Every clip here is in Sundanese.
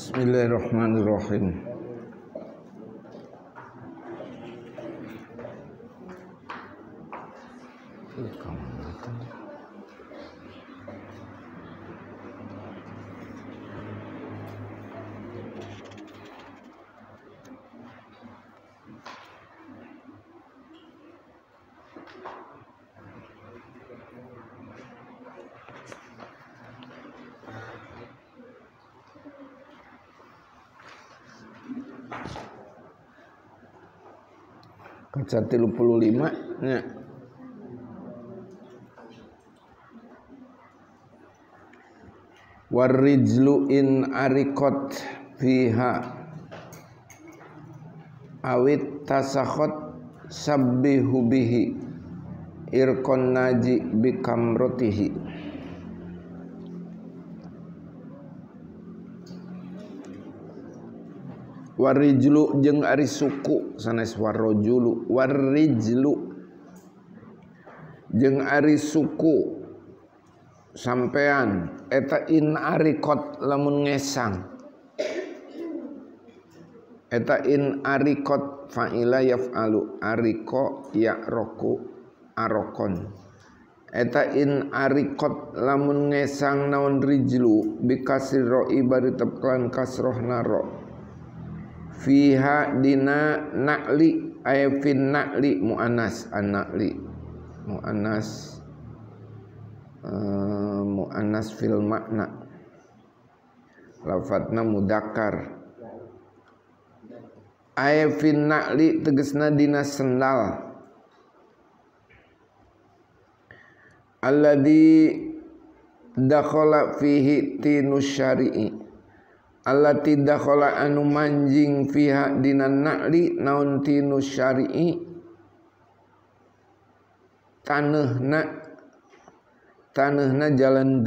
Bismillahirrahmanirrahim. Kaca 35 nya. Warijlu in arikot fiha awit tasakhot sabbihu bihi irkon naji bikamrotihi. Warijlu jeung ari suku sanes warrojulu. Warijlu jeung ari suku sampean eta in arikot lamun ngesang. Eta in arikot fa'ila yaf'alu ariko ya'roku arokon. Eta in arikot lamun ngesang naon rijlu bikasir ro'i bari tepkelan kasrohna ro. Fiha dina na'li ay fin na'li mu'annas an-na'li mu'annas mu'annas fil makna lafadzna mudzakkar ay fin na'li tegasna dina sendal alladzi dakhala fihi tinus syari'i allati dakhala anu manjing fiha dinan na'li naun tinus syari'i taneuhna jalan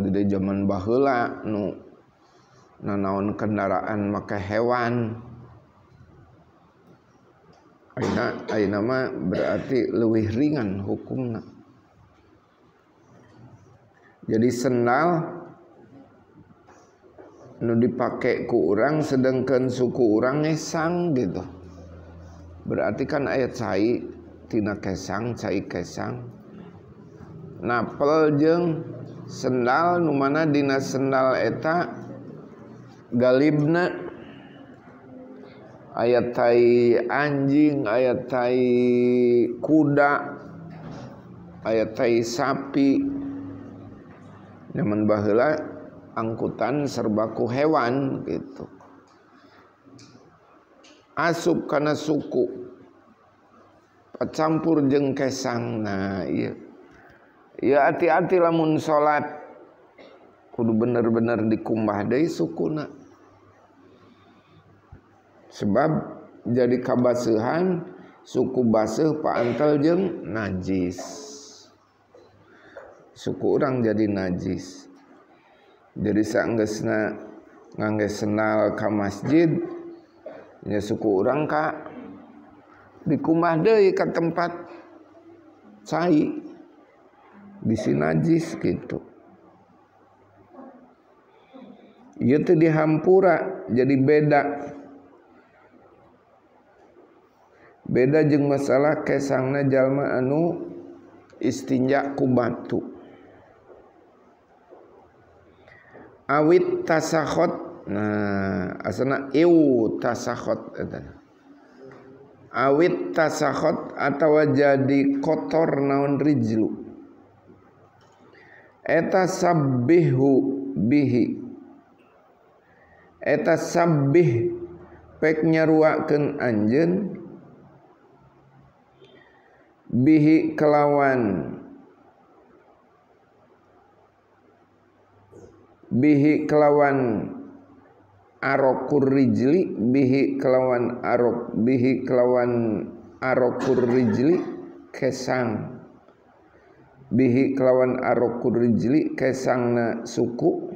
gede zaman baheula nu nanaon kendaraan make hewan ayeuna mah berarti leuwih ringan hukumna. Jadi sendal nu dipake ku urang sedangkan suku urang ngesang gitu. Berarti kan ayat cai tina kesang, cai kesang. Napel jeung sendal nu mana dina sendal eta galibna ayat tai anjing, ayat tai kuda, ayat tai sapi. Zaman baheula angkutan serbaku hewan gitu. Asup kana suku pacampur jeung kesang. Nah iya. Ya hati-hati lamun salat kudu bener-bener dikumbah deui sukuna. Sebab jadi kabaseuhan suku baseuh paantel jeung najis. Suku urang jadi najis. Jadi saenggeusna ngangge sendal ka masjid nya suku urang ka dikumbah deui ka tempat cai bisi najis gitu. Ieu teh dihampura jadi beda jeung masalah kesangna jalma anu istinja ku batu. Awit tasakhot, nah asana iu tasakhot eta. Awit tasakhot atawa jadi kotor naon rijlu. Eta sabbihu bihi. Eta sabbih pek nyaruakeun anjeun bihi kelawan arokur rijli bihi kelawan arokur rijli kesang bihi kelawan arokur rijli kesangna suku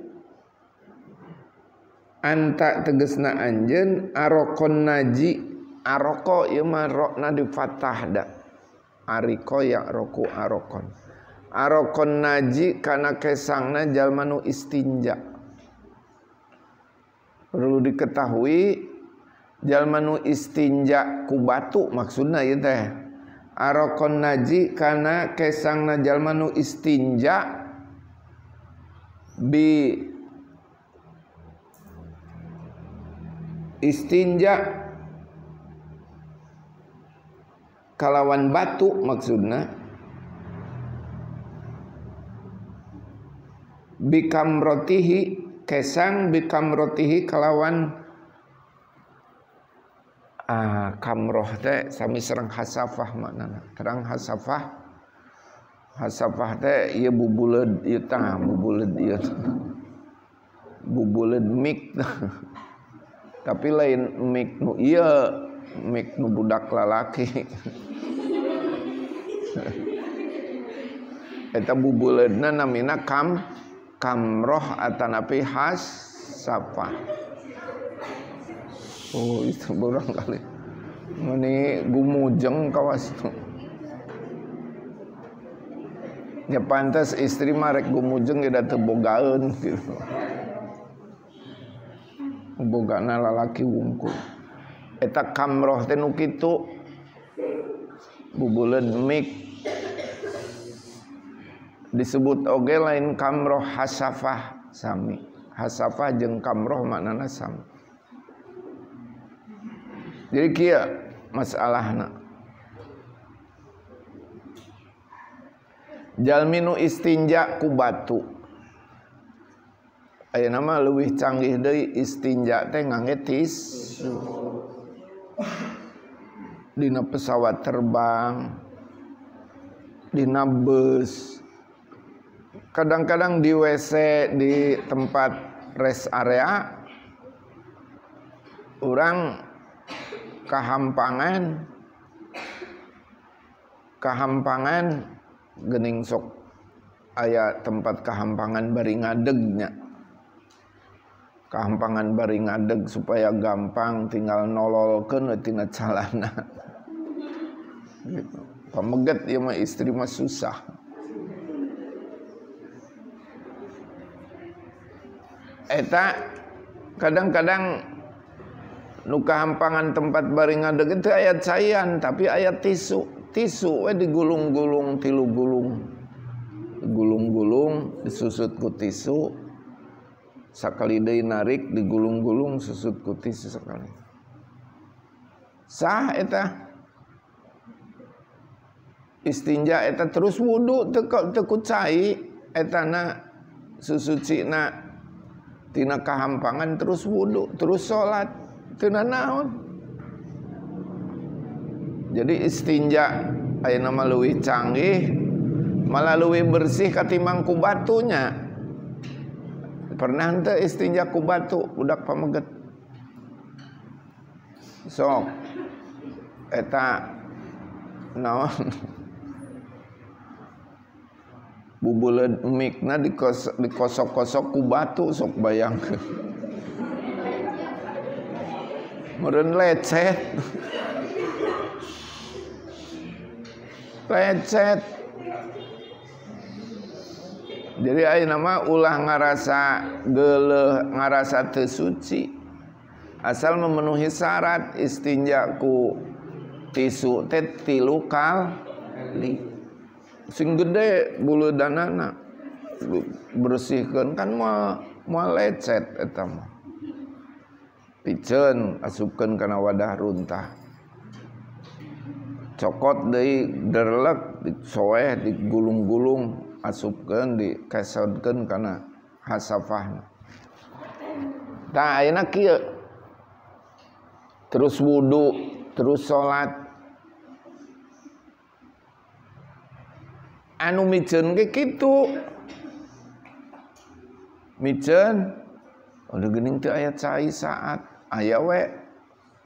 anta tegesna anjeun arokon naji aroko ieu mah rokna di fathah da ariko ya roku arokon arokon naji kana kesangna jalma nu istinja perlu diketahui jalma nu istinja ku batu maksudna ieu teh arokon naji kana kesangna jalma nu istinja bi istinja kalawan batu maksudna bikamrotihi kesang bikamrotihi kalawan kamroh teh sami serang hasafah maknana terang hasafah teh ieu bubuleud ieu tah bubuleud ieu bubuleud mik tapi lain mik nu ieu mik nu budak lalaki eta bubuleudna namina kamroh atanapi hasafah. Oh itu barangkali ini gumujeng kawas itu ya pantas istri marek gumujeng ya teu bogaeun gitu bogana lalaki wungkul eta kamroh teh nu kitu bubuleud mik disebut oge lain kamroh hasafah sami hasafah jeung kamroh maknana sami. Jadi kieu masalahna. Jalmi nu istinja ku batu. Ayeuna mah leuwih canggih deui istinja teh ngangge tisu. Dina pesawat terbang, dina bus. Kadang-kadang di WC di tempat rest area urang kahampangan geuning sok aya tempat kahampangan bari ngadegnya kahampangan bari ngadeg supaya gampang tinggal nololkeun tina calana gitu. Pameget ieu mah istri mah susah eta kadang-kadang nu kahampangan tempat bari ngadeg itu aya caian tapi aya tisu we digulung-gulung 3 gulung digulung-gulung disusut ku tisu sakali deui narik digulung-gulung susut ku tisu sakali sah eta istinja eta terus wudu teu ku cai etana susucina tina kahampangan terus wudu terus salat teu naon. Jadi istinja ayeuna mah leuwih canggih malah leuwih bersih katimbang ku batunya. Pernah henteu istinja ku batu budak pameget? Sok eta naon? Bubuleud mikna dikosok-kosok ku batu sok bayangkeun. Meureun lecet. Lecet. Jadi ayeuna mah ulah ngarasa geuleuh, ngarasa teu suci. Asal memenuhi syarat istinja ku tisu teh 3 kali. Sing gede buleudanana bersihkeun kan moal lecet eta mah. Piceun asupkeun kana wadah runtah. Cokot deui derlek disoeh digulung-gulung asupkeun dikesodkeun kana hasafahna. Tah ayeuna kieu terus wudu, terus salat. Anu miceun ge kitu. Miceun udah geuning teu aya cai saat aya we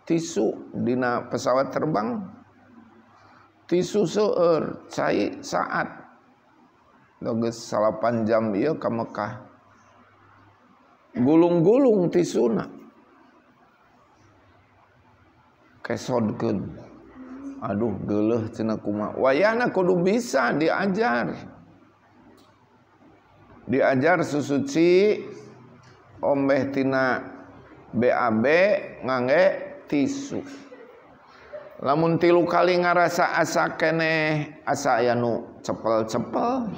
tisu dina pesawat terbang. Tisu seueur cai saat. Geus 8 jam ieu ka Mekah. Gulung-gulung tisuna. Kesodkeun. Aduh geuleuh cenah kumaha. Wayahna kudu bisa diajar. Diajar susuci ombeh tina BAB ngangge tisu. Lamun 3 kali ngarasa asa keneh, asa aya nu cepel-cepel.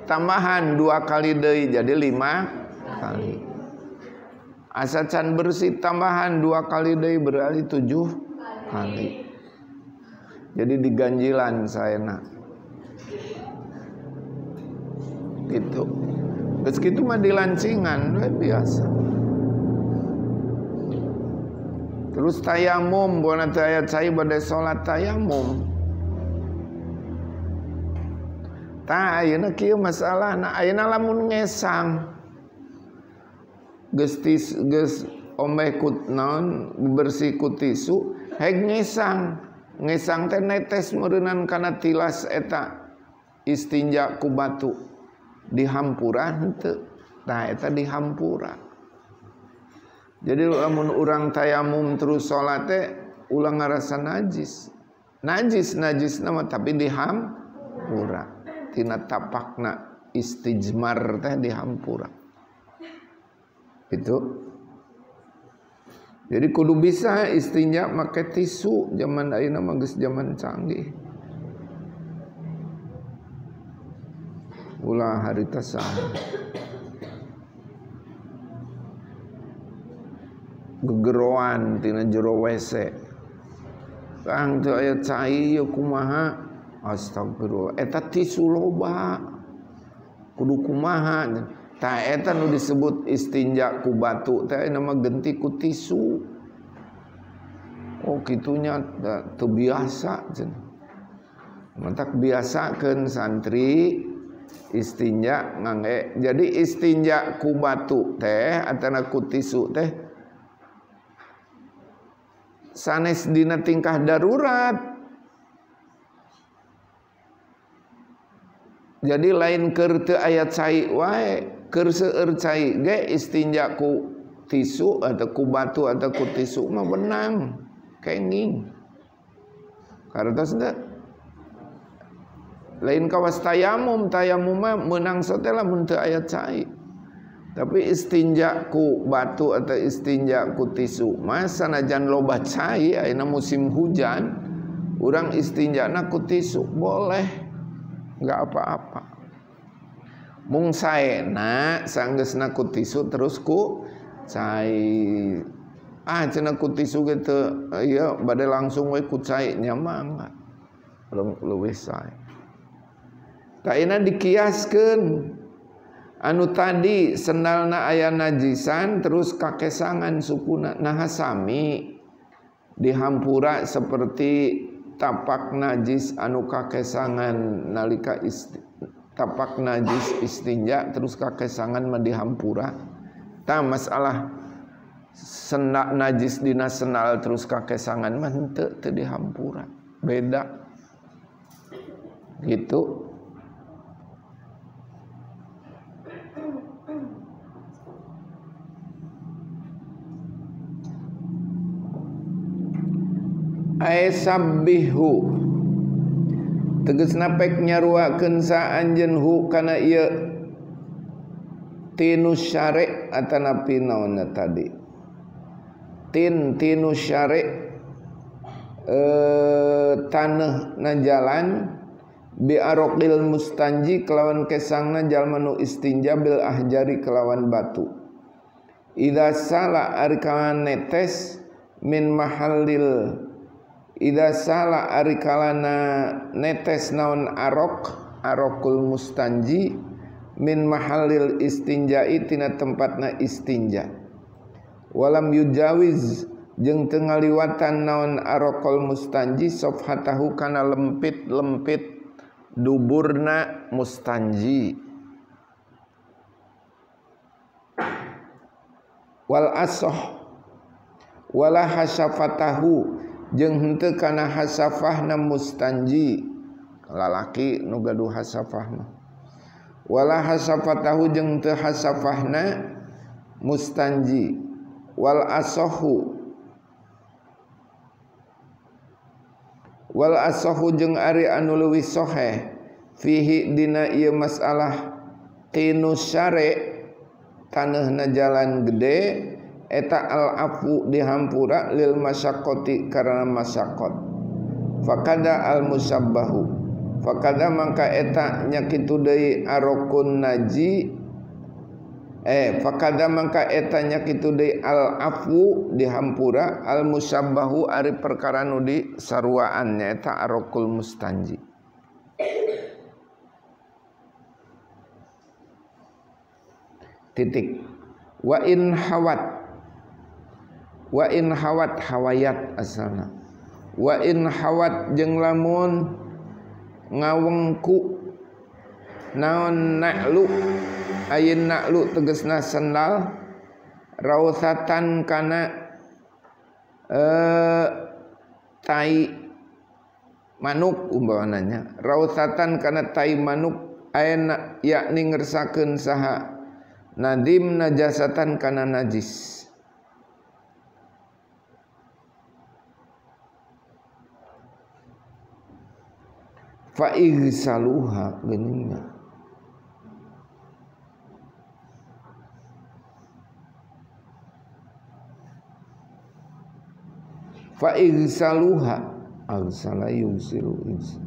Tambahan 2 kali deui jadi 5 kali. Asa can bersih tambahan 2 kali deui berarti 7 kali. Jadi diganjilan saena. Gitu. Geus kitu mah dilancingan we biasa. Terus tayamum, buana teu aya cai bade salat tayamum. Tah ayeuna kieu masalahna, ayeuna lamun ngesang geus ombeh ku naon bersih ku tisu, heg ngesang. Ngesang teh netes meureunan kana tilas eta istinja ku batu. Dihampura henteu. Tah eta dihampura. Jadi lamun urang tayamum terus salat teh ulah ngarasa najis. Najis nama tapi dihampura. Tina tapakna istijmar teh dihampura. Itu. Jadi kudu bisa istinja make tisu, zaman ayeuna mah geus zaman canggih. Ulah harita saha. Gegeroan tina jero WC. Kang teu aya cai ieu kumaha? Astagfirullah. Eta tisu loba. Kudu kumaha? Tah eta nu disebut istinja ku batu teh nama genti ku tisu. Oh kitunya teu biasa cenah. Mantak biasakeun santri istinja ngangge. Jadi istinja ku batu teh atana ku tisu teh sanes dina tingkah darurat. Jadi lain keur teu aya cai wae, keur seueur cai ge istinja ku tisu atau ku batu atau ku tisu mah benang, kenging. Kartos teh lain kawas tayamum, tayamum mah meunang sote lamun teu aya cai. Tapi istinja ku batu atau istinja ku tisu mah sanajan loba cai ayeuna musim hujan, urang istinjana ku tisu boleh. Enggak apa-apa. Mung saena sanggeusna ku tisu terus ku cai. Cenah ku tisu ge teu ieu bade langsung we ku cai nya mah enggak. Leuwih sae. Tah ayeuna dikiaskeun anu tadi sendalna aya najisan terus kakesangan sukuna naha sami dihampura seperti tapak najis anu kakesangan nalika tapak najis istinja terus kakesangan mah dihampura. Tah masalah sendak najis dina sendal terus kakesangan mah henteu teu dihampura. Beda. Gitu. Sabbihu tegasna pek nyaruakeun sa anjeun hu kana ieu tinus syari' atanapi naonna tadi tinus syari' taneuh na jalan bi araqil mustanji kelawan kesangna jalma nu istinja bil ahjari kelawan batu idza sala ari kana netes min mahallil ida sala ari kalana netes naon arokul mustanji min mahallil istinja'i tina tempatna istinja walam yujawiz jeung teu ngaliwatan naon arokul mustanji sofhatahu kana lempit duburna mustanji wal asoh wala hasyafatahu jeung henteu kana hasafahna mustanji lalaki nu gaduh hasafah mah wala hasafatahu jeung teu hasafahna mustanji wal asahu jeung ari anu leuwih sahih fihi dina ieu masalah qinus syare taneuhna jalan gede eta al-afu dihampura lil masyaqqati karena masyaqqat fakada al-musabbahu fakada mangka eta nya kitu deui arokun naji fakada mangka eta nya kitu deui al-afu dihampura al-musabbahu ari perkara nu disarwaan nya eta arokul mustanji. Titik. Wa in hawat hawayat asalna. Wa in hawat jeung lamun ngawengku naon na'lu ayeun na'lu tegasna sendal rausatan kana tai manuk umpamanya rausatan kana tai manuk ayeuna yakni ngersakeun saha nadim najasatan kana najis. Fa igsaluha geninna fa igsaluha agsala yusilu ins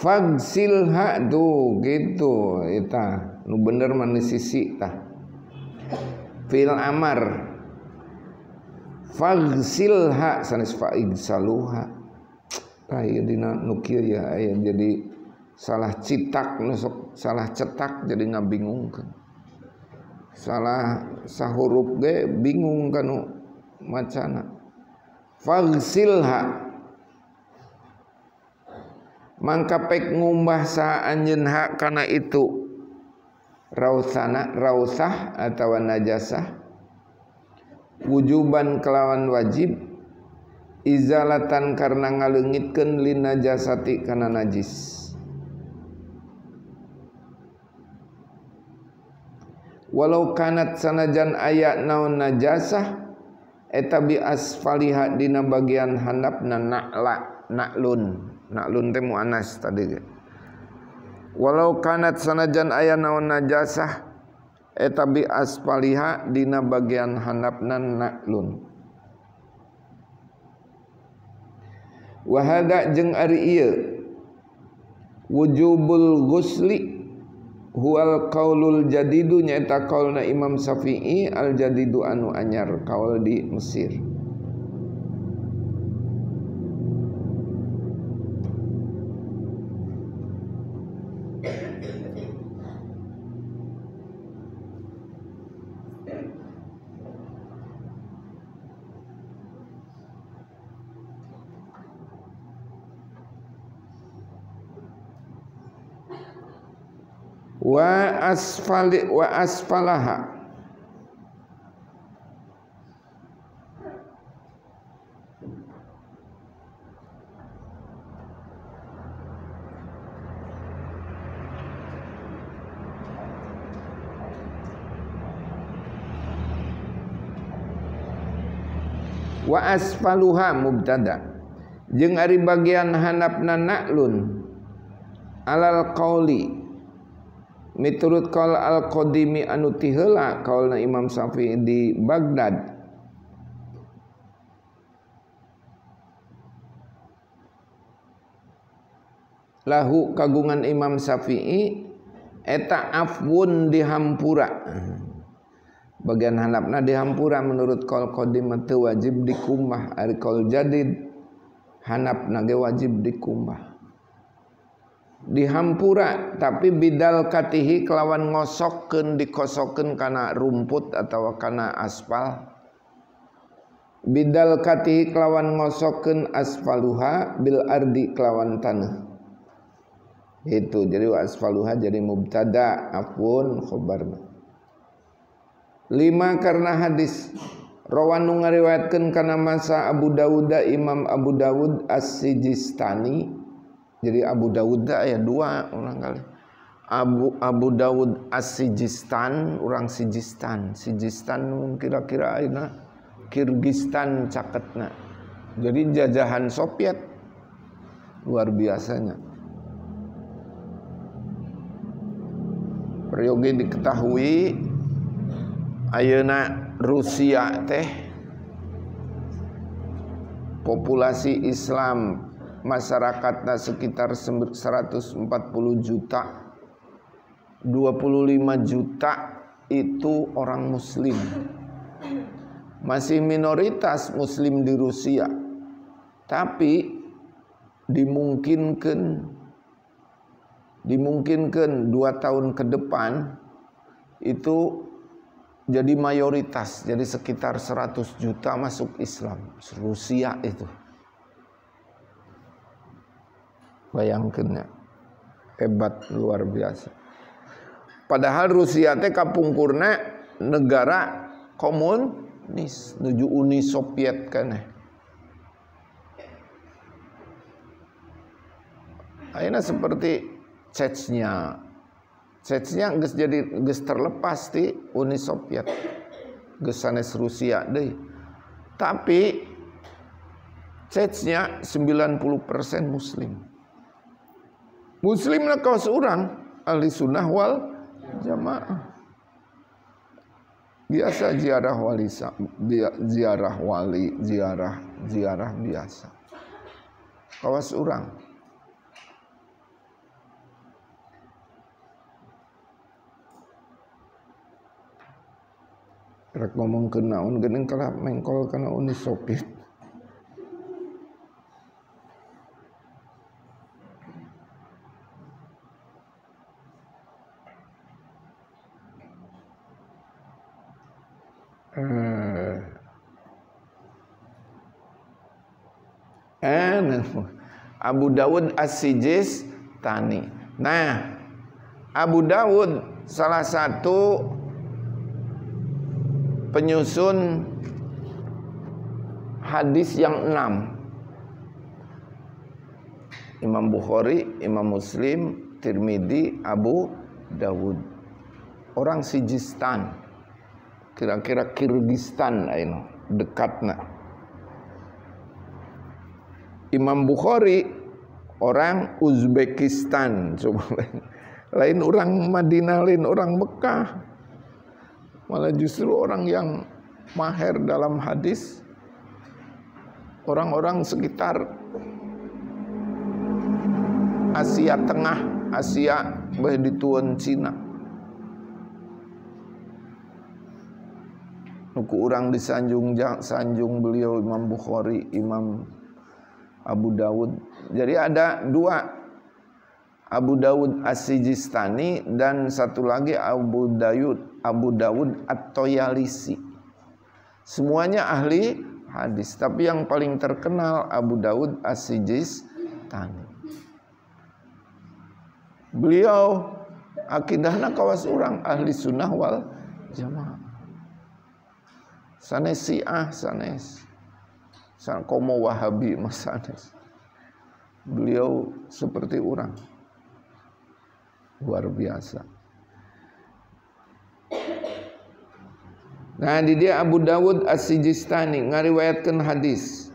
fagsilha tuh gitu eta nu bener mah sisi tah fil amar fagsilha sanes faigsaluha aya dina nu kieu ya aya jadi salah citak nu sok salah cetak jadi ngabingungkeun salah sahuruf ge bingung kanu macana fagsilha mangka pek ngumbah sa anjeun hak kana itu rausah atawa najasah wujuban kelawan wajib izalatan karena ngaleungitkeun lin najasati kana najis walau kanat sanajan aya naon najasah eta bi asfaliha dina bagian handapna na'lun teh muannas tadi. Walau kanat sanajan aya naon najasah eta bi asfaliha dina bagian handapna na'lun. Wa hada jeung ari ieu wujubul ghusli huwal qaulul jadidu nyaeta qaulna Imam Syafi'i al jadidu anu anyar qaul di Mesir. Wa asfalaha wa asfaluha mubtada jeung ari bagian handapna na'lun alal qauli miturut qaul al-qadimi anu ti heula qaulna Imam Syafi'i di Baghdad lahu kagungan Imam Syafi'i eta afwun dihampura bagian handapna dihampura menurut qaul qadim teu wajib dikumbah ari qaul jadid handapna ge wajib dikumbah dihampura tapi bidal katihi kelawan ngosokkeun dikosokkeun kana rumput atawa kana aspal bidal katihi kelawan ngosokeun asfaluha bil ardi kelawan tanah. Itu jadi wa asfaluha jadi mubtada, afun khobarna. 5 karena hadis rawan nu ngariwayatkeun kana masa Abu Dawud Imam Abu Dawud As-Sijistani. Jadi Abu Dawud aya 2 orang kali. Abu Dawud As-Sijistan, orang Sijistan. Sijistan kira-kira ayeuna Kirgistan caketna. Jadi jajahan Soviet luar biasanya. Peryoge diketahui ayeuna Rusia teh populasi Islam masyarakatnya sekitar 140 juta, 25 juta itu orang muslim. Masih minoritas muslim di Rusia, tapi dimungkinkan 2 tahun ke depan itu jadi mayoritas, jadi sekitar 100 juta masuk Islam Rusia itu. Bayangkannya, hebat luar biasa. Padahal Rusia teh kapungkurna negara komunis nuju Uni Soviet kan. Ayeuna seperti Chechnya geus terlepas di Uni Soviet, geus sanes Rusia deui. Tapi Chechnya 90% muslim. Muslimna kaos urang ahli sunnah wal jamaah. Biasa ziarah biasa. Kawas urang. Rek ngomong ke naon geuning kalah mengkol kana Uni Soviet. Abu Dawud As-Sijistani. Nah, Abu Dawud salah satu penyusun hadis yang 6. Imam Bukhari, Imam Muslim, Tirmidzi, Abu Dawud. Orang Sijistan. Kira-kira Kirgistan ayeuna, dekatna. Imam Bukhari orang Uzbekistan, coba lain orang Madinah, lain orang Mekah. Malah justru orang yang mahir dalam hadis orang-orang sekitar Asia Tengah, Asia bae ditueun Cina. Nuku urang disanjung beliau Imam Bukhari, Imam Abu Dawud. Jadi ada 2, Abu Dawud As-Sijistani dan satu lagi Abu Dawud At-Toyalisi. Semuanya ahli hadis, tapi yang paling terkenal Abu Dawud As-Sijistani. Beliau akidahna kawas urang ahli sunnah wal jamaah. Sanes Syiah, sanes komo Wahabi masanes. Beliau seperti orang luar biasa. Nah, di dia Abu Dawud As-Sijistani ngariwayatkeun hadis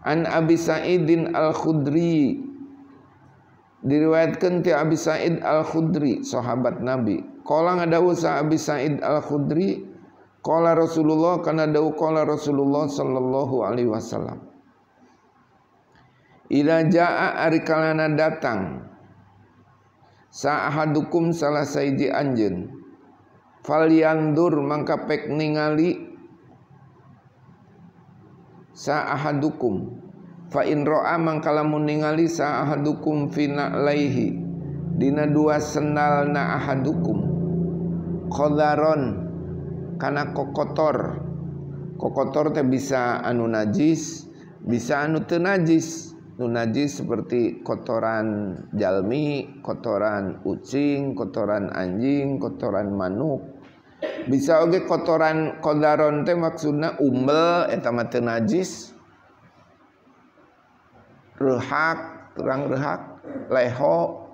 an Abi Sa'idin Al-Khudri, diriwayatkeun ti Abi Sa'id Al-Khudri sahabat Nabi. Qala ngadawu sa Abi Sa'id Al-Khudri, qala Rasulullah kana dawu qala Rasulullah sallallahu alaihi wasallam. Ila jaa arikalana datang sa ahadukum salah saiji anjeun falyandur mangka pek ningali sa ahadukum fa in ra'a mangka lamun ningali sa ahadukum fina laihi dina 2 sendalna ahadukum khadaron kana kokotor Kokotor teh bisa anu najis, bisa anu teu najis. Nu najis seperti kotoran jalmi, kotoran ucing, kotoran anjing, kotoran manuk. Bisa oge kotoran kodaron teh maksudna umbel eta mah teu najis. Rehak, terang rehak, leho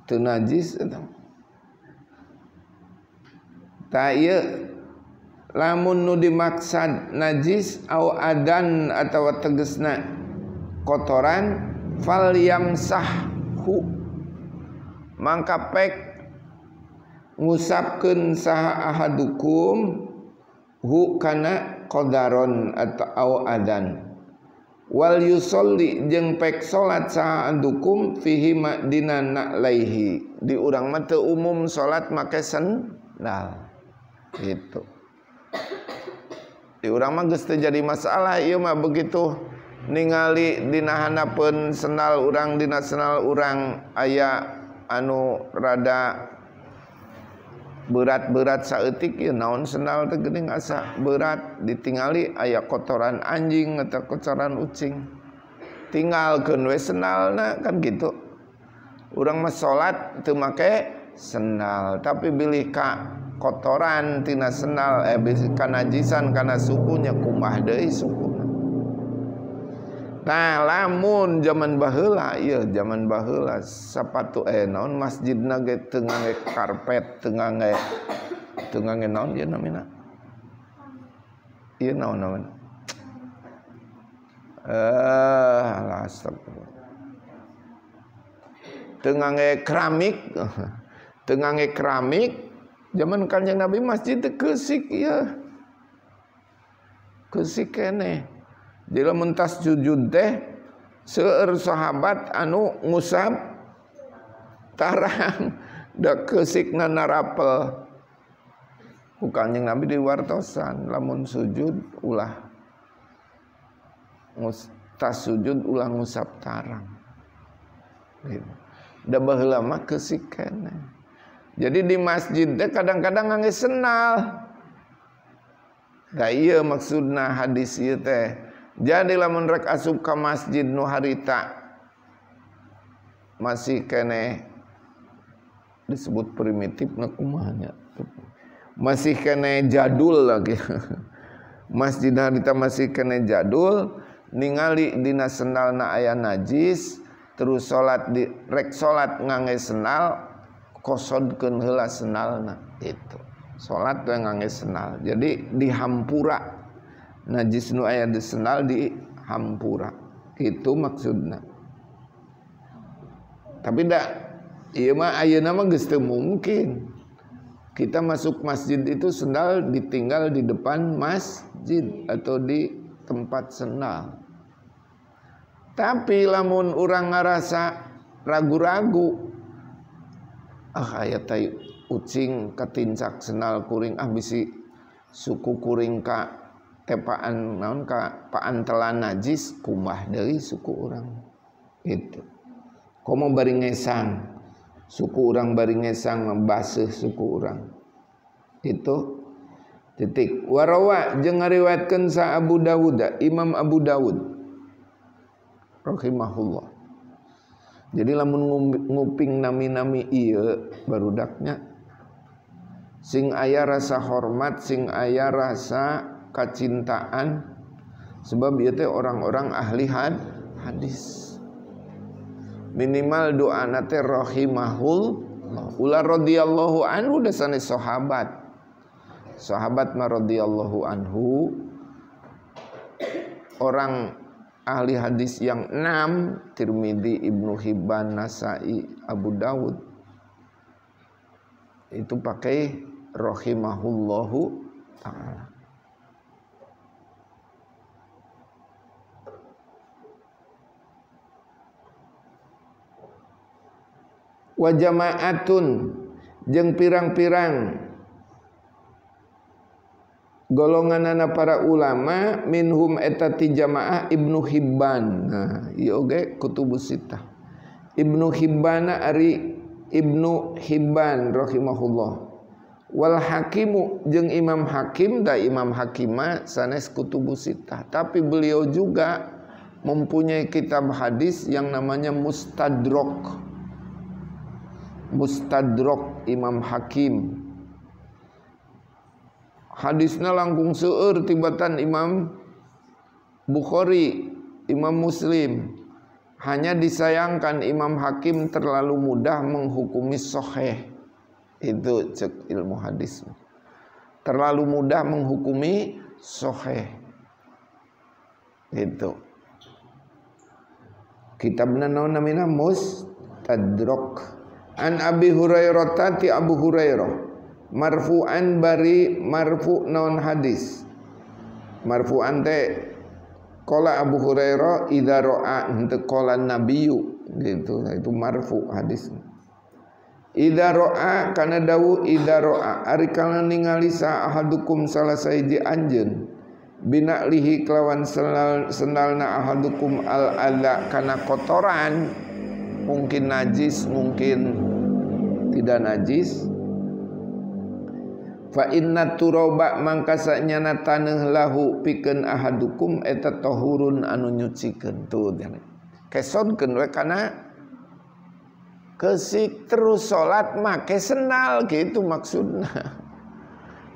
teu najis eta. Ta ieu lamun nu dimaksad najis au adan atawa tegesna kotoran fal yamsahhu mangka pek ngusapkeun saha ahadukum hu kana qadaron atau adan wal yusolli jeung pek salat saha ahadukum fihi madina na'laihi di urang mah teu umum salat make sendal gitu. Di urang mah geus teu jadi masalah ieu mah begitu ningali dina handapun sendal urang dina sendal urang aya anu rada berat-berat saeutik ieu naon sendal teh geuning asa berat ditingali aya kotoran anjing atau kotoran ucing tinggalkeun we sendalna kan gitu. Urang mah salat teu make sendal tapi bilih ka kotoran tina sendal kana najisan kana sukunya kumaha deui sukuna. Nah lamun zaman baheula ieu zaman baheula sapatu naon masjidna ge teu ngangge karpet teu ngangge naon ieu namina ieu naon astagfirullah teu ngangge keramik zaman Kanjeng Nabi masjid teh keusik ieu. Keusik keneh. Jadi lamun tas sujud teh seueur sahabat anu ngusap tarang da keusikna narapel. Ku Kanjeng Nabi diwartosan lamun sujud ulah tas sujud ulah ngusap tarang. Gitu. Da baheula mah keusik keneh. Jadi di masjid teh kadang-kadang ngangge sendal. Da ieu maksudna hadis ieu teh. Jadi lamun rek asup ka masjid nu harita masih keneh disebut primitif na kumaha nya. Masih keneh jadul lagi. Masjid harita masih keneh jadul, ningali dina sendalna aya najis, terus rek salat ngangge sendal kosodkeun heula sendalna itu. Salat teh ngangge sendal. Jadi dihampura. Najis nu aya di sendal dihampura. Itu maksudna. Tapi da ieu mah ayeuna mah geus teu mungkin. Kita masuk masjid itu sendal ditinggal di depan masjid atau di tempat sendal. Tapi lamun urang ngarasa ragu-ragu aya tai ucing katincak sendal kuring bisi suku kuring ka tepaan naon ka paantelan najis kumbah deui suku urang gitu. Komo bari ngesang suku urang bari ngesang membasuh suku urang itu titik. Warawa jeung ngariwayatkeun sa Abu Dawud Imam Abu Dawud rahimahullah. Jadi lamun nguping nami-nami ieu barudaknya sing aya rasa hormat, sing aya rasa kacintaan sebab ieu teh orang-orang ahli hadis. Minimal doana teh rahimahullah. Ulah radhiyallahu anhu da sanes sahabat. Sahabat mah radhiyallahu anhu orang ahli hadis yang 6 Tirmidzi, Ibnu Hibban, Nasai, Abu Dawud itu pakai rahimahullahu ta'ala. Wa jama'atun jeung pirang-pirang golonganana para ulama minhum etati jamaah Ibnu Hibban. Nah, ieu oge kutubus sittah. Ibnu Hibban ari Ibnu Hibban rahimahullah. Wal Hakimu jeung Imam Hakim da Imam Hakimah sanes kutubus sittah, tapi beliau juga mempunyai kitab hadis yang namanya Mustadrak. Mustadrak Imam Hakim. Hadisnya langkung seueur tibatan Imam Bukhari, Imam Muslim. Hanya disayangkan Imam Hakim terlalu mudah menghukumi sahih. Itu cek ilmu hadis. Terlalu mudah menghukumi sahih. Itu. Kitabna naon namina Mustadrak. An Abi Hurairah ti Abu Hurairah. Marfu'an bari marfu' naon hadis. Marfu'an teh qala Abu Hurairah idza ra'a henteu qala nabiyyu gitu, itu marfu hadis. Idza ra'a kana dawu idza ra'a ari kana ningali sa ahadukum salah sahiji anjeun bina'lihi kelawan sendalna ahadukum al adza kana kotoran, mungkin najis mungkin tidak najis. Fa inna turaba mangka sanyana taneuh lahu pikeun ahadukum eta tahurun anu nyucikeun. Tuh kesodkeun we kana keusik terus salat make sendal gitu maksudna.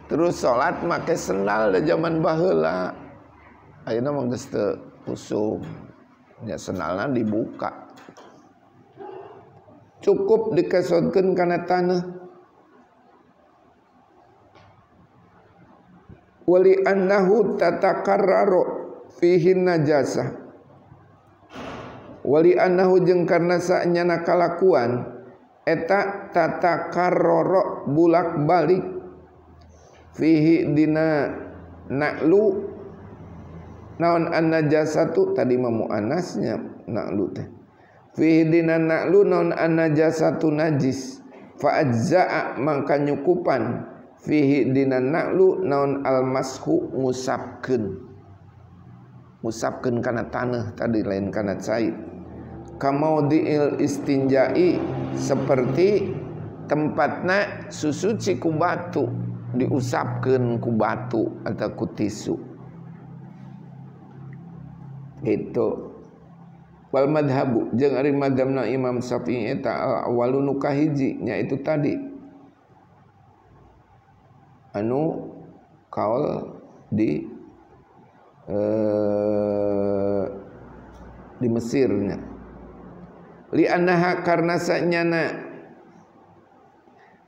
Terus salat make sendal da zaman baheula. Ayeuna mah geus teu usum. Ya sendalna dibuka. Cukup dikesodkeun kana taneuh. Wali annahu tatakarraru fihi najasah. Wali annahu jeung karna saenyana kalakuan eta tatakarraru bulak-balik fihi dina na'lu naon an-najasatu tadi mah muannasnya na'lu teh. Fihi dina na'lu naon an-najasatu najis fa ajza'a mangka nyukupan fihi dina na'lu naon almashu ngusapkeun kana taneuh tadi lain kana cai. Kamaudil istinjai seperti tempatna susuci ku batu diusapkeun ku batu atau ku tisu. Itu wal madhabu jeung ari madhabna Imam Syafi'i eta awalun kahiji nya itu tadi anu kaul di Mesirnya. Li annaha karna sanyana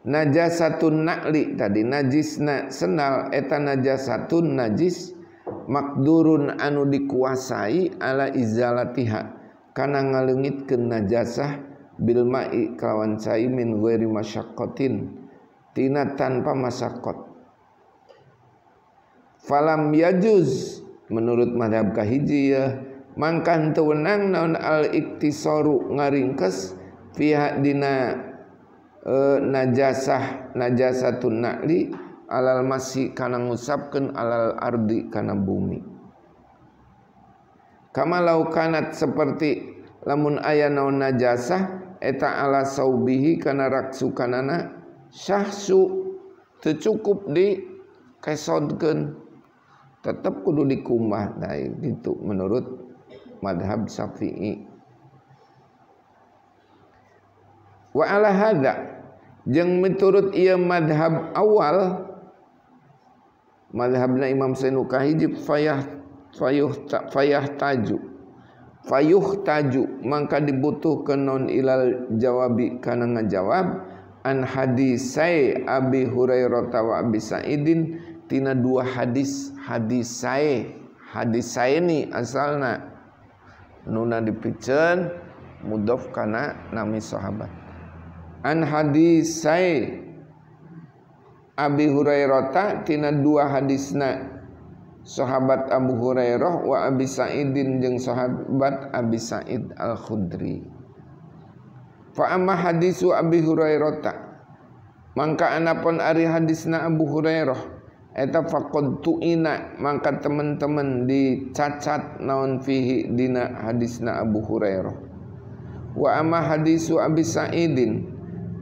najasatun na'li tadi najisna sendal eta najasatun najis makdurun anu dikuasai ala izalatiha kana ngaleungitkeun najasah bil ma'i kalawan cai min ghairi masyaqqatin tina tanpa masyaqat. Falam yajuz menurut madhab kahiji ya mangka henteu wenang naon al iktisaru ngaringkes fiha dina najasatun na'li alal masi kana ngusapkeun alal ardi kana bumi. Kama lau kanat seperti lamun aya naon najasah eta ala saubihi kana raksukanana syahsu teu cukup di kesodkeun tetap kudu dikumbah. Nah itu menurut madhab Syafi'i. Wa ala hadza jeung miturut ieu madhab awal madhabna Imam Syafi'i kahiji fayuh taju mangka dibutuhkeun non ilal jawabi kana ngajawab an hadisai Abi Hurairah wa Abi Sa'idin tina dua hadis ini asalna nuna dipikeun mudhof kana nami sahabat. An hadisai Abi Hurairah tina dua hadisna sahabat Abu Hurairah wa Abi Sa'idin jeung sahabat Abi Sa'id Al-Khudri. Fa amma hadisu Abi Hurairah mangka anapun ari hadisna Abu Hurairah eta faqad tu'ina mangka teman-teman dicacat naon fihi dina hadisna Abu Hurairah. Wa amma hadisu Abi Sa'idin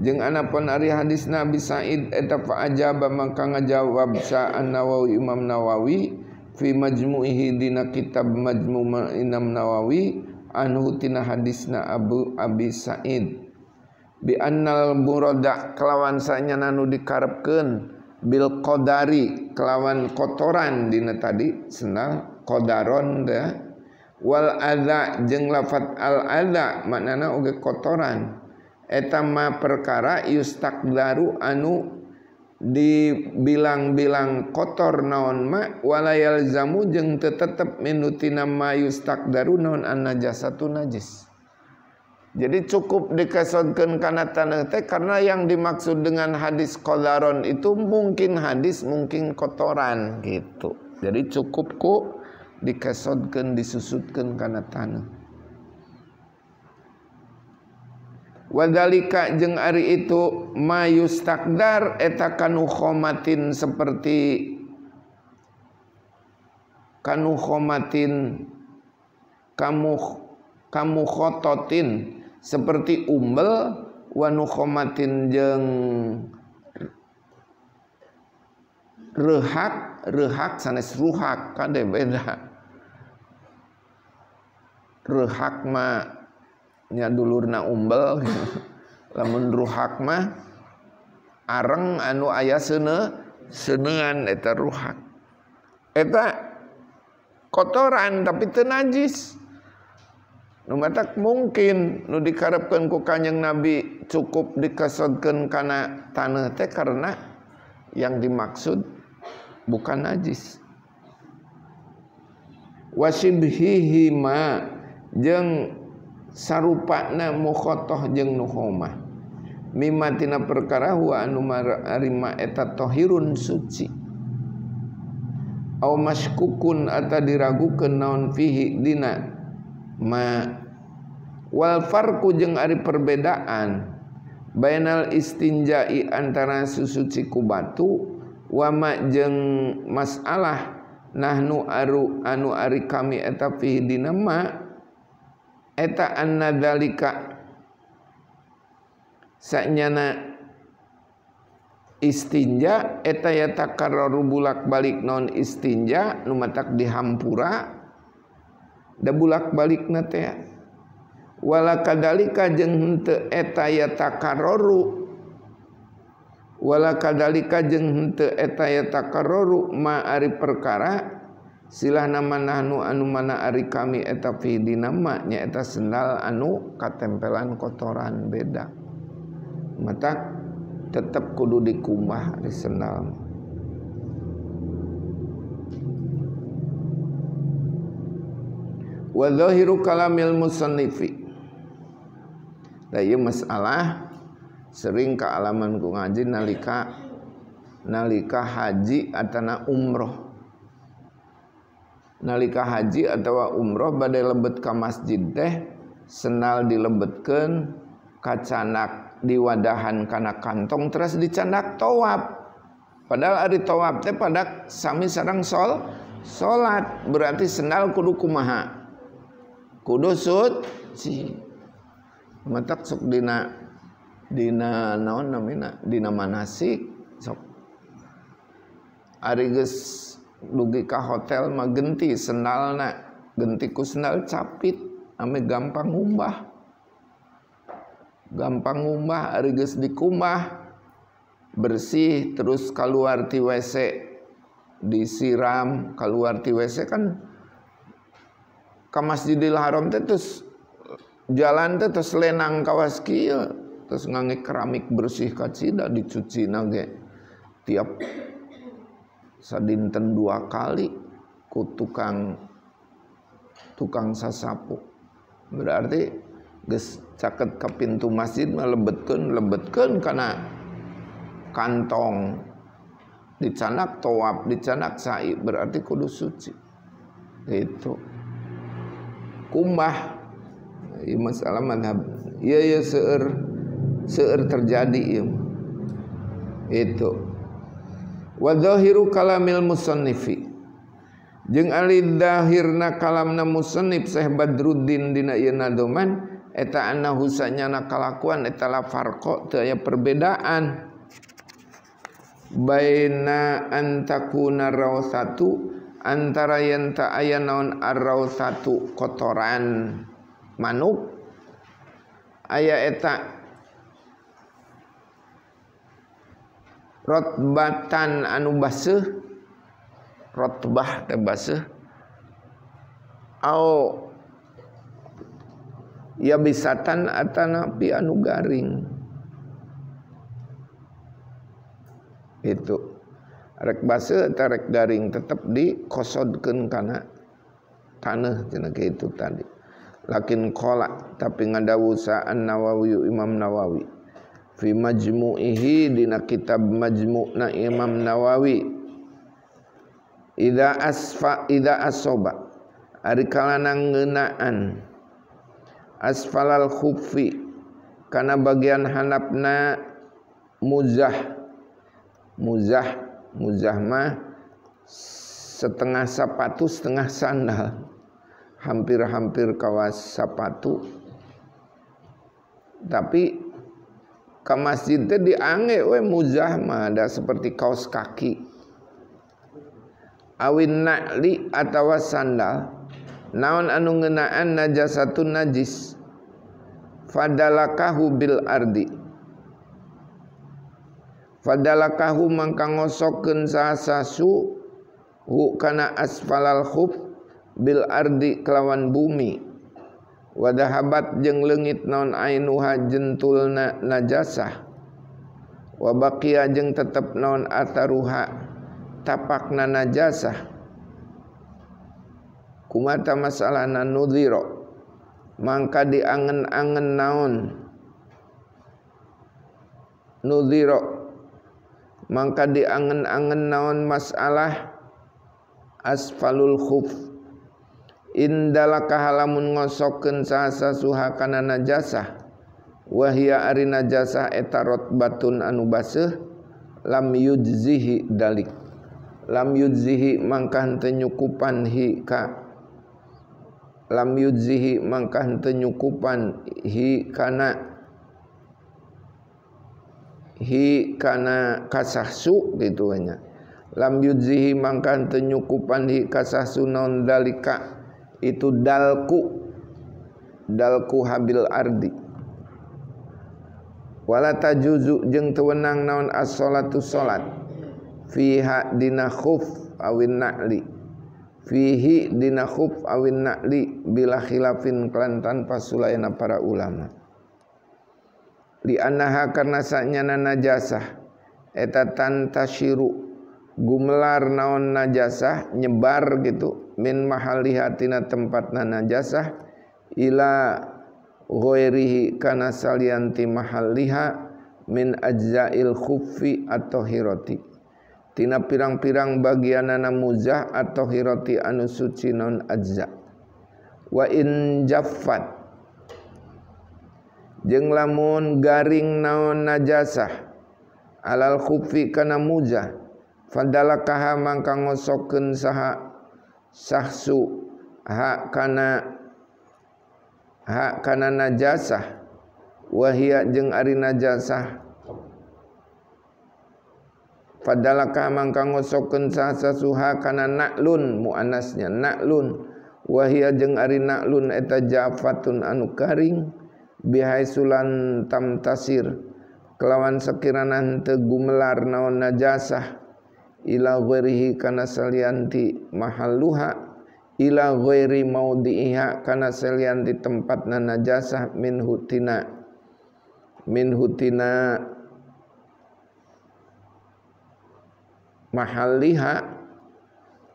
jeung anapun ari hadis Nabi Sa'id eta fa ajaba mangka ngajawab sa An-Nawawi Imam Nawawi fi majmu'ihi dina kitab Majmu' Imam Nawawi anhu tina hadisna Abi Sa'id bi annal murada kelawan sanyana nu dikarepkeun bil qadari kelawan kotoran dina tadi senal qadaron da wal adza jeung lafat al adza maknana oge kotoran eta ma perkara yustakdaru anu dibilang-bilang kotor naon ma walayal zamu jeung teu tetep minutina ma yustakdaru naon an najasatu najis. Jadi cukup dikesodkeun kana taneuh teh karena yang dimaksud dengan hadis qadaron itu mungkin hadis mungkin kotoran gitu. Jadi cukup ku dikesodkeun disusutkeun kana taneuh. Wadalika jeung ari itu mayustakdar eta kanu khomatin seperti kanu khomatin kamu khototin seperti umbel wanu khomatin jeung rehak sanes ruhak kade beda. Rehak mah nya dulurna umbel lamun ruhak mah areng anu aya seunean eta ruhak eta kotoran tapi teu najis nu matak mungkin nu dikarepkeun ku Kanjeng Nabi cukup dikesodkeun kana taneuh teh karena yang dimaksud bukan najis wasibhihi ma jeung sarupana mukhotoh jeung nuhomah mimma tina perkara wa anu marima eta tahirun suci au maskukun ata diragukeun naon fihi dina ma wal farqu jeung ari perbedaan bainal istinja'i antara susuci ku batu wa ma jeung masalah nahnu anu ari kami eta fihi dina ma eta anna dzalika sanyana istinja eta yatakarraru bulak-balik non istinja nu matak dihampura da bulak-balikna teh wala kadalika jeung henteu eta yatakarraru wala kadalika jeung henteu eta yatakarraru ma ari perkara silah nama nahnu anu mana ari kami eta fi dina ma nya eta sendal anu katempelan kotoran beda matak tetep kudu dikumbah di sendal. Wa zahiru kalamil musannifi da ieu masalah sering kaalaman ku ngaji nalika haji atana umroh nalika haji atawa umroh bade lebet ka masjid teh senal dilebetkeun kacanak diwadahan kana kantong terus dicandak tawaf padahal ari tawaf teh pada sami sareng salat berarti senal kudu kumaha kudu suci matak sok dina naon namina dina manasik sok ari geus dugi ka hotel mah genti sendalna genti ku sendal capit ame gampang ngumbah ari geus dikumbah bersih terus kaluar ti WC disiram kaluar ti WC kan ka Masjidil Haram teh terus jalan teh terus lenang kawas kieu terus ngangge keramik bersih ka cida dicucina ge tiap sadinten 2 kali ku tukang sasapu berarti geus caket ka pintu masjid mah lebetkeun kana kantong dicanak tawaf dicanak sa'i berarti kudu suci itu kumbah ieu masalah madhab ieu seueur terjadi ieu itu wa dhahiru kalamil musannifi jeung ali dhahirna kalamna musannif Syekh Badruddin dina ieu nadoman eta annahu sanyana kalakuan eta la farqa teu aya perbedaan baina antakuna rawsatu antara yen ta aya naon ar-rawsatu kotoran manuk aya eta rotbatan anu baseuh rotbah teh baseuh au ya bisatan atanapi anu garing itu rek baseuh atau rek garing tetap dikosodkeun kana taneuh cenah kitu tadi lakin qala tapi ngadawu sa An-Nawawi Imam Nawawi fi majmu'ihi dina kitab majmu'na Imam Nawawi idza asoba ari kalana ngeunaan asfalal khuffi kana bagian handapna muzah mah setengah sepatu setengah sandal hampir kawas sepatu tapi ka masjid teh diangge we muzah mah ada seperti kaos kaki awin na'li atawa sandal naon anu ngeunaan najasatun najis fadalakahu bil ardi fadalakahu mangka ngosokeun sasasu hu kana asfalal khuf bil ardi kelawan bumi wadahabat jeung leungit naon ainuha jentulna najasah wa baqiya jeung tetep naon ataruha tapakna najasah kumata masalahna nudhira mangka diangen-angen naon nudhira mangka diangen-angen naon masalah asfalul khuf indalaka halamun ngosokeun sasasuha kana najasah wahia ari najasah eta rotbatun anu baseuh lam yujzihi dalik lam yujzihi mangka henteu nyukupan lam yujzihi mangka henteu nyukupan kana kasahsu gitu nya lam yujzihi mangka henteu nyukupan kasahsu naon dalika itu dalku habil ardi wala tajuzu jeung teu wenang naon as-shalatu salat fiha dina khuf awin na'li fihi dina khuf awin na'li bila khilafin kelantan pasulayana para ulama li annaha karna sanyana najasah eta tantasyiru gumelar naon najasah nyebar gitu min mahaliha tina tempatna najasah ila ghairihi kana salianti mahaliha min ajza'il khuffi atau hirati tina pirang-pirang bagianana muzah atau hirati anu suci non ajza wa in jaffat jeung lamun garing naon najasah alal khuffi kana muzah fadalakaha mangka ngosokeun saha sahsu hak kana najasah wahia jeung ari najasah fadalaka mangka ngosokeun sahsu hak kana na'lun muannasnya na'lun wahia jeung ari na'lun eta jafatun anu karing bihaisulan tamtasir kelawan sekirana henteu gumelar naon najasah ila ghairihi kana salianti mahalluha ila ghairi maudhi'iha kana salianti tempatna najasah min hutina mahalliha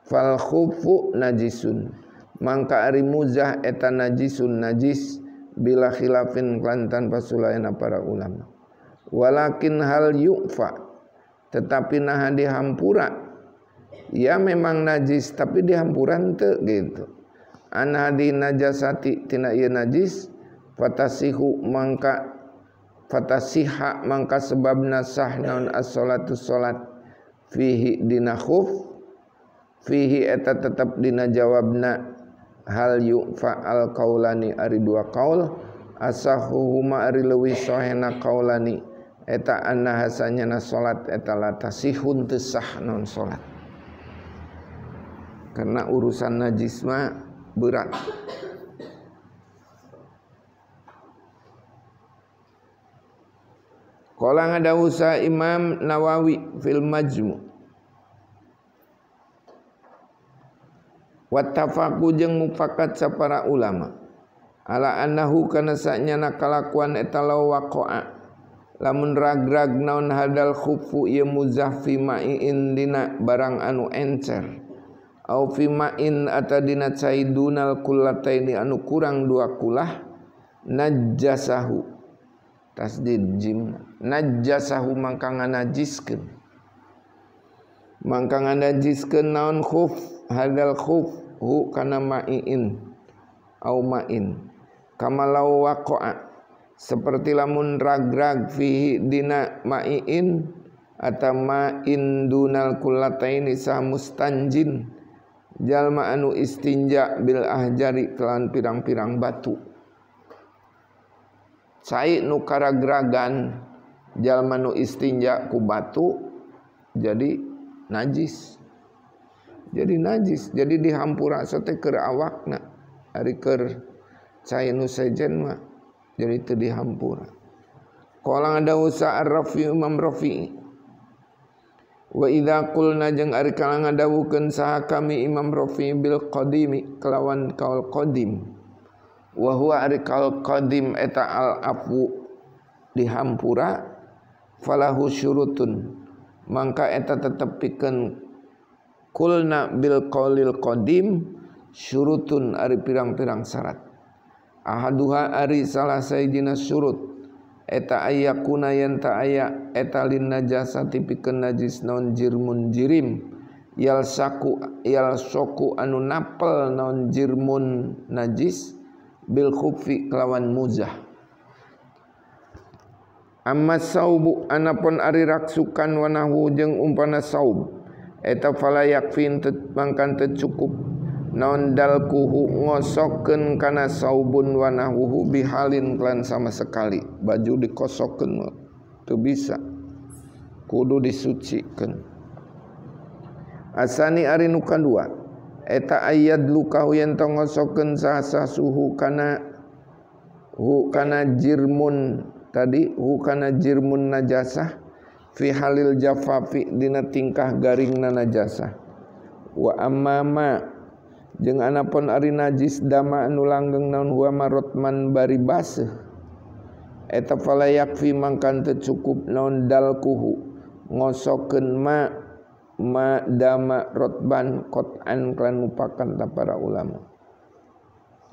fal khufu najisun mangka ari muzah eta najisun najis bila khilafin kelantan pasulayana para ulama walakin hal yu'fa tetapi nah dihampura ya memang najis tapi dihampuran teu gitu an hadi najasati tina ieu najis fatasiha mangka sebabna sah naon as-shalatu salat fihi dina khuf fihi eta tetep dina jawabna hal yu'fa al qaulani ari dua qaul asahuhuma ari leuwih sahihna qaulani eta anna hasanyana salat eta latasihun teu sah naon salat. Karena urusan najis mah berat. Qala ngadawusa Imam Nawawi fil Majmu' wattafaqu jeung mufakat sapara ulama ala annahu kana sanyana kalakuan eta law waqa'a lamun ragrag naon hadal khuffu ieu muzah fi ma'in dina barang anu encer au fi ma'in ata dina caidunal kullataini anu kurang dua kulah najjasahu tasdid jim najjasahu mangka nganajiskeun naon khuf hadal khuf hu kana ma'in au ma'in kama law waqa'a seperti lamun ragrag fihi dina ma'in atau ma'in dunal kullataini sa mustanjin jalma anu istinja bil ahjari kelan pirang-pirang batu. Cai nu karagragan jalma nu istinja ku batu jadi najis. Jadi dihampura sote keur awakna ari keur cai nu sejen mah jadi teu dihampura. Qala ngadawusa ar-Rafi Imam Rafi'i wa idza qulna jeung ari kala ngadawukeun saha kami Imam Rafi'i bil qadimi kelawan kaul qadim wa huwa ari kaul qadim eta al afu dihampura falahu syurutun mangka eta tetep pikeun kulna bil qaulil qadim syurutun ari pirang-pirang syarat ahaduha ari salah sayjina syurut eta ayyakuna yen ta aya eta lin najasati pikeun najis naon jirmun jirim yalsaku anu napel naon jirmun najis bil khuffi kelawan muzah. Amma saubu anapun ari raksukan wanahu jeung umpana saub eta fala yakfin mangkan teu cukup naon dalkuhu ngosokkeun kana saubun wanahu bihalin kelan sama sekali baju dikosokkeun teu bisa kudu disucikeun. Asani ari nu kadua eta ayat lukahu yen tong ngosokkeun sahasa suhu kana jirmun tadi hu kana jirmun najasah fi halil jafafi dina tingkah garingna najasah wa amma jeung anapun ari najis dama anu langgeng naon huwa marotman bari baseuh eta fala yakfi mangkan teu cukup naon dalkuhu ngosokkeun ma dama rotban qot'an klan mupakan ta para ulama.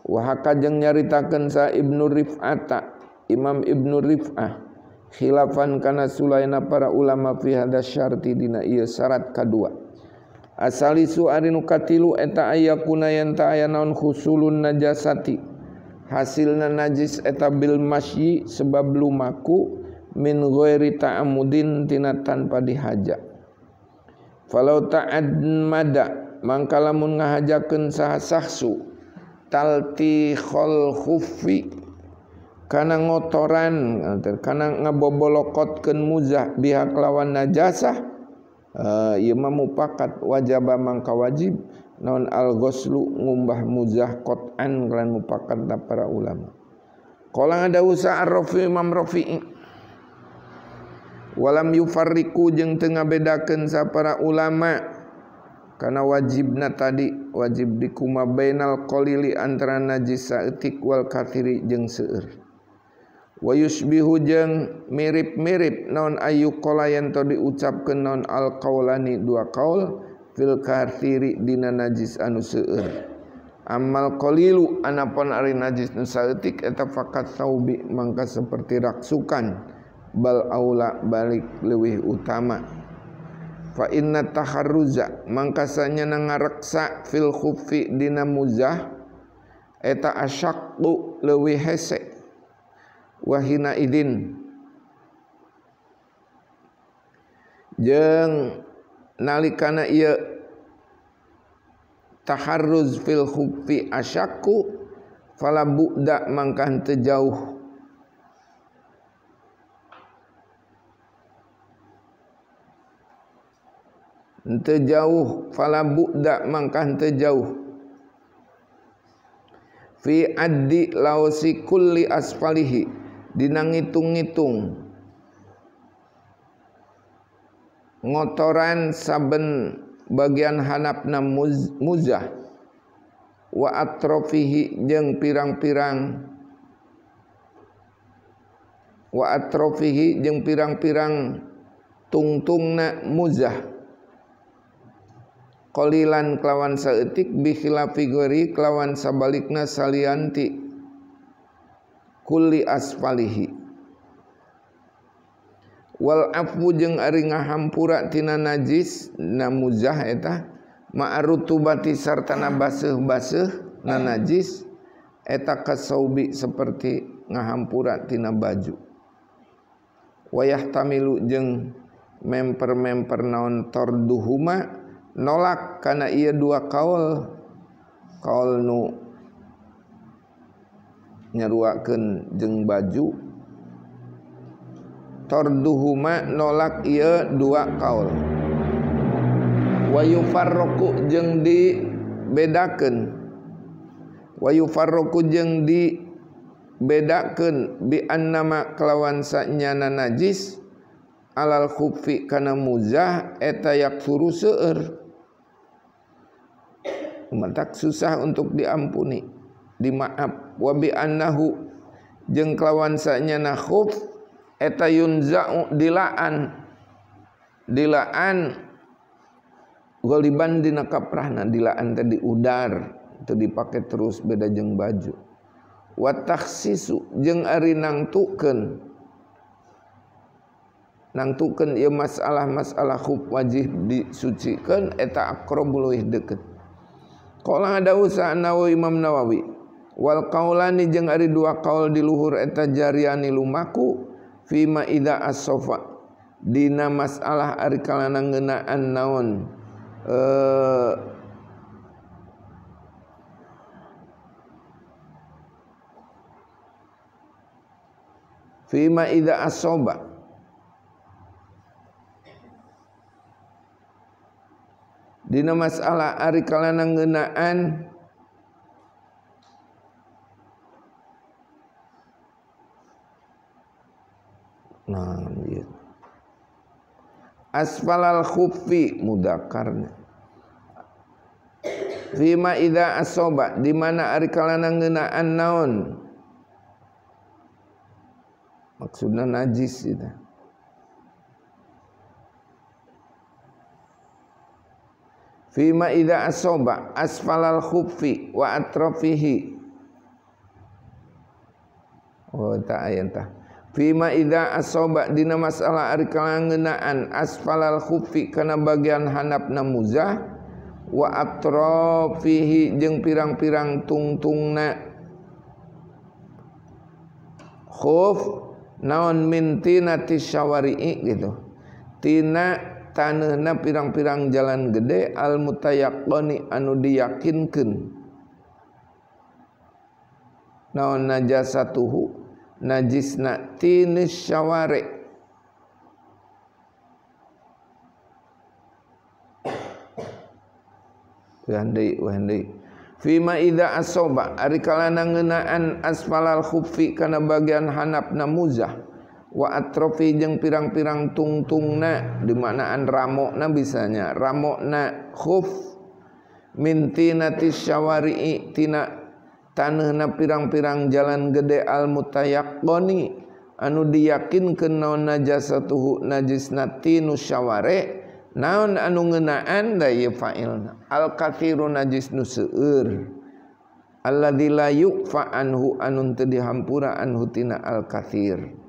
Wa haka jeung nyaritakeun sa Ibnu Rif'ata Imam Ibnu Rif'ah khilafan kana sulaina para ulama fi hada syarti dina ieu syarat kadua. Asalisu ari nu katilu eta ayakuna yen ta aya naon khusulun najasati hasilna najis eta bil masyi sebab lumaku min ghairi ta'ammudin tina tanpa dihaja. Falau ta'admada mangka lamun ngahajakeun saha sahsu taltikhul khuffi kana ngotoran kana ngabobolokotkeun muzah biha kelawan najasah ieu mah mupakat wajaba mangka wajib naon al-ghuslu ngumbah muzah qot'an kelan mupakat para ulama. Qala ngadawusa ar-Rafi Imam Rafi'i walam yufarriqu jeung teu ngabedakeun sapara ulama kana wajibna tadi wajib dikuma bainal qalili antara najis saeutik wal kathiri jeung seueur wa yusbihu jeung mirip-mirip naon ayu qala yen to diucapkeun naon al qaulani dua qaul fil kathiri dina najis anu seueur amal qalilu anapun ari najis nu saeutik eta faqat saubi mangka saperti raksukan bal aula balik leuwih utama fa inna taharruza mangka sanyana ngareksa fil khuffi dina muzah eta asyaqqu leuwih hese wahina idin jeung nalikana ieu taharruz fil khuffi asyaqqu fala bu'da mangka teu jauh henteu jauh, fala bu'da mangka henteu jauh, fi addi lausi kulli asfalihi dina ngitung-ngitung ngotoran saben bagian handapna muzah, wa atrofihi jeung pirang-pirang tungtungna muzah, qalilan kelawan saeutik bi khilafi ghairi kelawan sabalikna salianti kulli asfalihi, wal afwu jeung ari ngahampura tina najis na muzah eta ma'arutubati sartana baseuh-baseuh na najis eta kasaubi seperti ngahampura tina baju, wayah tamilu jeung memper naon torduhuma nolak kana ieu dua kaul nu nyaruakeun jeung baju, torduhuma nolak ieu dua kaul, wa yufarraqu jeung dibedakeun, bi annama kelawan sanyana najis alal khuffi kana muzah eta yaksuru seueur, matak susah untuk diampuni, dimaaf, wa bi annahu jeung kelawan sanyana khuf eta yunza'u dilaan goliban dina kaprahna, dilaan tadi udar teu dipake terus beda jeung baju, wa takhsisu jeung ari nangtukeun ieu masalah khuf wajib disucikeun eta aqrabul leuwih deukeut. Qala Dawsa Nawawi Imam Nawawi, wal qaulani jeung ari dua qaul di luhur eta jariani lumaku fima idza as-safa dina masalah ari kalana ngeunaan naon fima idza as-saba dina masalah ari kalana ngeunaan asfalal khuffi mudzakarna fima idza as-saba di mana ari kalana ngeunaan naon maksudna najis itu. Fima idza as-saba asfalal khuffi wa atrafihi, oh ta ayanta fima idza as-saba dina masalah ari kalana ngeunaan asfalal khuffi kana bagian handapna muzah wa atrafihi jeung pirang-pirang tungtungna khuf naon min tinati syawari'i gitu, tina taneuhna pirang-pirang jalan gede al mutayaqqani anu diyakinkeun naon najasatuhu najisna tinis syawari wandai fima idza asoba ari kalana ngeunaan asfalal khuffi kana bagian handapna muzah wa atrofi jeung pirang-pirang tungtungna di manaan ramokna bisanya ramokna khuf min tinati syawari'i tina taneuhna pirang-pirang jalan gede al mutayaqqani anu diyakinkeun naon najasatuhu najisna tinu syawari naon anu ngeunaan da ieu fa'ilna al kathiru najis nu seueur alladzi la yuqfa anhu anu teu dihampura anhu tina al kathir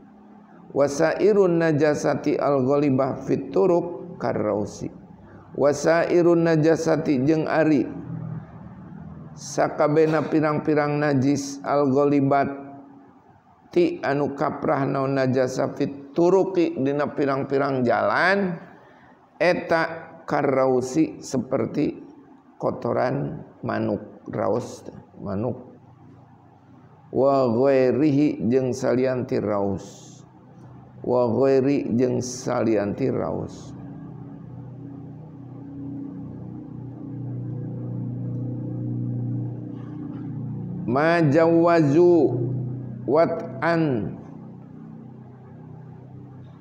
wasairun najasati al-ghalibah fit turuq karrausi wasairun najasati jeung ari sakabehna pirang-pirang najis al-ghalibat ti anu kaprah naon najasa fit turuqi dina pirang-pirang jalan eta karrausi seperti kotoran manuk raus manuk wa ghairihi jeung salianti raus wa ghairi jeung salianti raus ma jawazu wat'an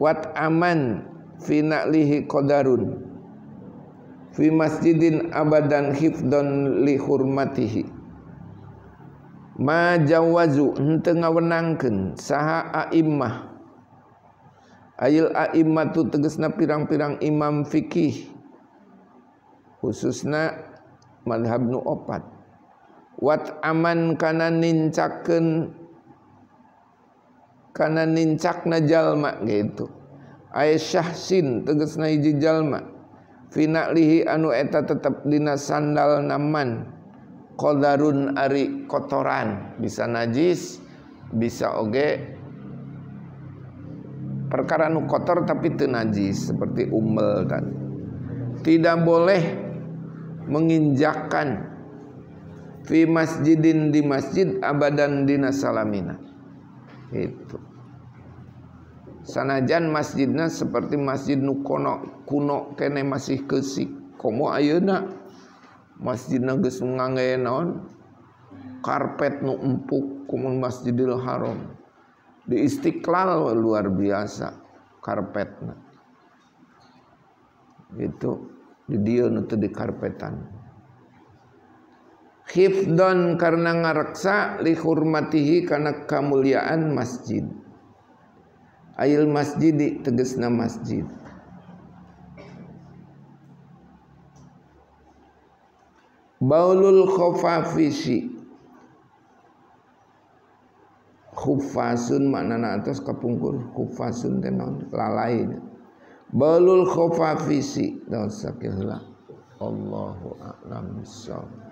wat'aman fi na'lihi qadarun fi masjidin abadan hifdon li hurmatihi ma jawazu henteu ngawenangkeun saha a'immah ayil a'immatu tegasna pirang-pirang imam fikih khususna madhab nu opat wat aman kana nincakna jalma gitu ay syahsin tegasna hiji jalma fi na'lihi anu eta tetep dina sandal naman qadarun ari kotoran bisa najis bisa oge perkara nu kotor tapi teu najis seperti umel tadi tidak boleh menginjakkan fi masjidin di masjid abadan dina salamina itu sanajan masjidna seperti masjid nu kuno kene masih keusik komo ayeuna masjidna geus ngangge naon karpet nu empuk kumun Masjidil Haram di Istiqlal luar biasa karpetna itu di dieu nu teu di karpetan hifdon karena ngareksa li hurmatihi kana kamuliaan masjid ayil masjidi tegasna masjid baulul khafafisi khufasun maknana atas kapungkur khufasun teh naon lalai baulul khafafisi daun sakiheula Allahu a'lam bissawab